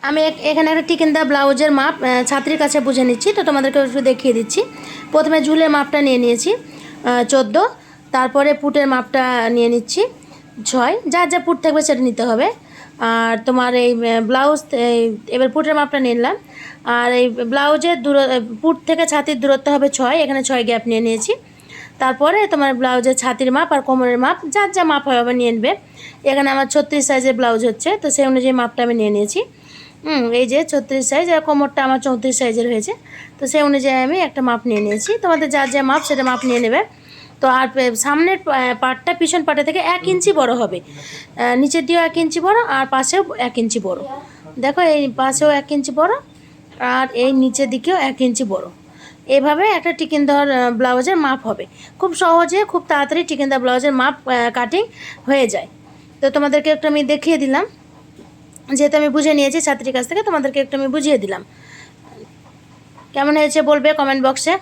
আমি এখানে একটা টিকেনদা ব্লাউজের মাপ ছাত্রীর কাছে বুঝে নিচ্ছি, তো তোমাদেরকে একটু দেখিয়ে দিচ্ছি। প্রথমে ঝুলের মাপটা নিয়ে নিয়েছি 14, তারপরে পুটের মাপটা নিয়ে নিচ্ছি 6, যার যা পুট থাকবে সেটা নিতে হবে। আর তোমার এই ব্লাউজ এবার পুটের মাপটা নিলাম, আর এই ব্লাউজের পুট থেকে ছাতির দূরত্ব হবে 6, এখানে 6 গ্যাপ নিয়ে নিয়েছি। তারপরে তোমার ব্লাউজের ছাতির মাপ আর কোমরের মাপ যার যা মাপ হবে নিয়ে নেবে। এখানে আমার 36 সাইজের ব্লাউজ হচ্ছে, তো সেই অনুযায়ী মাপটা আমি নিয়ে নিয়েছি। এই যে 36 সাইজ, আর কোমরটা আমার 34 সাইজের হয়েছে, তো সেই অনুযায়ী আমি একটা মাপ নিয়ে নিয়েছি। তোমাদের যার যা মাপ সেটা মাপ নিয়ে নেবে। তো আর সামনের পার্টটা পিছন পার্টে থেকে 1 ইঞ্চি বড় হবে, নিচের দিয়েও 1 ইঞ্চি বড় আর পাশেও 1 ইঞ্চি বড়। দেখো এই পাশেও 1 ইঞ্চি বড় আর এই নিচের দিকেও 1 ইঞ্চি বড়। এভাবে একটা টিকেনদার ব্লাউজের মাপ হবে। খুব সহজে খুব তাড়াতাড়ি টিকেনদার ব্লাউজের মাপ কাটিং হয়ে যায়। তো তোমাদেরকে একটু আমি দেখিয়ে দিলাম, যেহেতু আমি বুঝে নিয়েছি ছাত্রীর কাছ থেকে, তোমাদেরকে একটু আমি বুঝিয়ে দিলাম। কেমন হয়েছে বলবে কমেন্ট বক্সে।